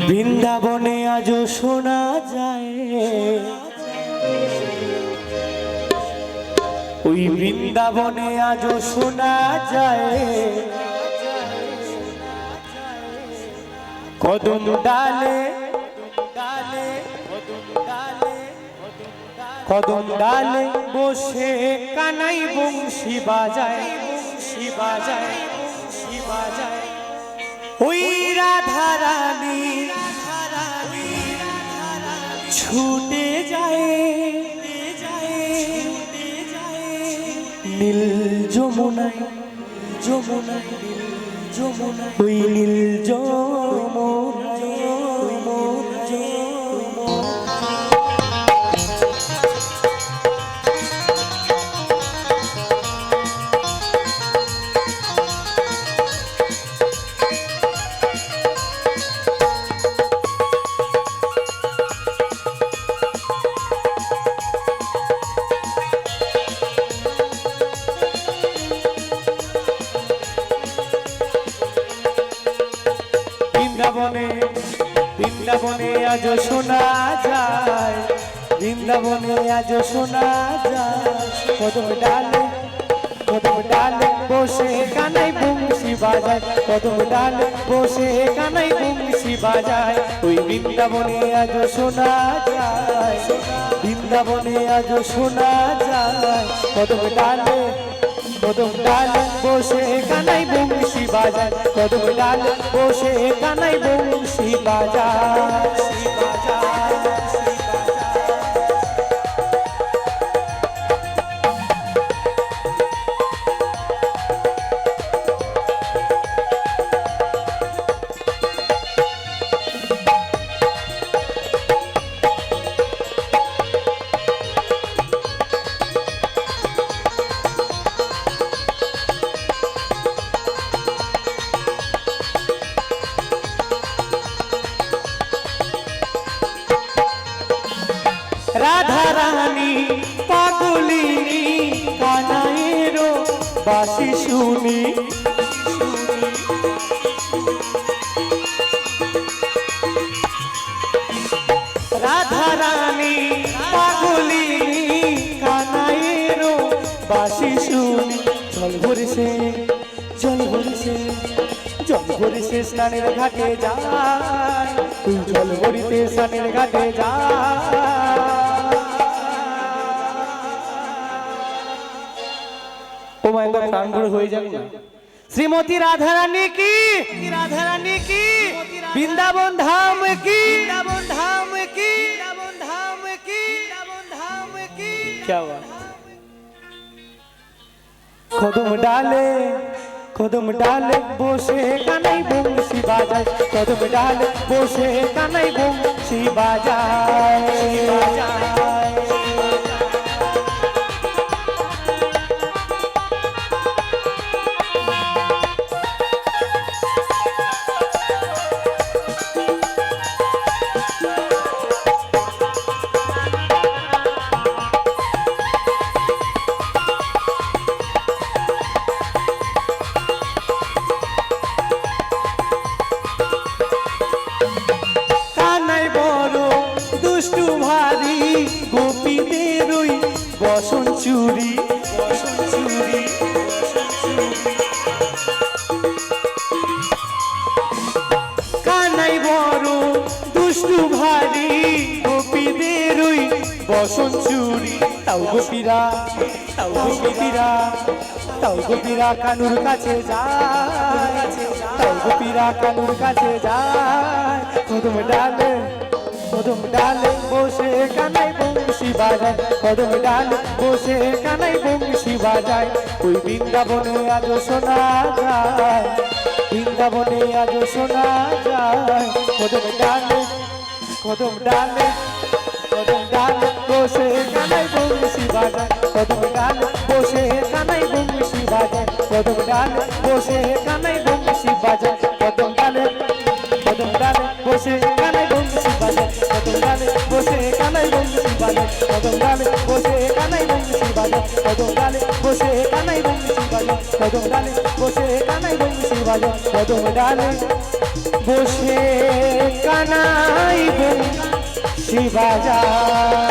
বৃন্দাবনে আজও শোনা যায়, ওই বৃন্দাবনে আজও শোনা যায় কদম ডালে কদম ডালে বসে কানাই বংশী বাজায়, বংশী বাজায়, বংশী বাজায়। ওই রাধা রানী ছুটে যায় নীল যমুনায়, যমুনায়, যমুনায়, ওই নীল যমুনায়। বৃন্দাবনে বৃন্দাবনে আজও শোনা যায়, বৃন্দাবনে আজও শোনা যায় কদম ডালে, কদম ডালে বসে কানাই বংশী বাজায়, কদম ডালে বসে কানাই বংশী বাজায়। ওই বৃন্দাবনে আজও শোনা যায়, বৃন্দাবনে আজও শোনা যায় কদম ডালে, কদম ডালে বসে কানাই বংশী বাজায়, কদম ডালে বসে কানাই বংশী বাজায়। রাধা রানী পাগলিনী কানাইয়েরও বাঁশি শুনি, রাধা রানী পাগলিনী কানাইয়েরও বাঁশি শুনি। জল ভরেছে, জল ভরেছে, জল ভরেছে স্নানের ঘাটে যায়, তুই জল ভরিতে স্নানের ঘাটে যায়। ও মা একবার প্রাণ ভরে হয়ে যাবে না। শ্রীমতী রাধারানী কি, রাধারানী কি, বৃন্দাবন ধাম কি, বৃন্দাবন ধাম কি, বৃন্দাবন ধাম কি, বৃন্দাবন ধাম কি। क्या हुआ? কদম ডালে, কদম ডালে বসে কানাই বংশী বাজায়, কদম ডালে বসে কানাই বংশী বাজায়, বাজায়। গোপীদের ওই বসন চুরি, বসন চুরি, কানাই বড় দুষ্টু ভারী গোপীদের ওই বসন চুরি। তাও গোপীরা, তাও গোপীরা, তাও গোপীরা কানুর কাছে যায়, তাও গোপীরা কানুর কাছে যায়। কদম ডালে, কদম ডালে বসে কানাই বংশী বাজায়, কদম ডালে বসে কানাই বংশী বাজায়। ওই বৃন্দাবনে আজও শোনা যায়, বৃন্দাবনে আজও শোনা যায় কদম ডালে, কদম ডালে, কদম ডালে বসে কানাই বংশী বাজায়, কদম ডালে বসে কানাই বংশী বাজায়, কদম ডালে বসে কানাই বংশী বাজায়, কদম ডালে, কদম ডালে বসে কানাই বংশী বাজায়, কদম ডালে বসে কানাই বংশী বাজায়, কদম ডালে বসে কানাই বংশী বাজায়, কদম ডালে বসে কানাই বংশী বাজায়, কদম ডালে বসে কানাই বংশী বাজায়, কদম ডালে বসে বানাইব সে বাজার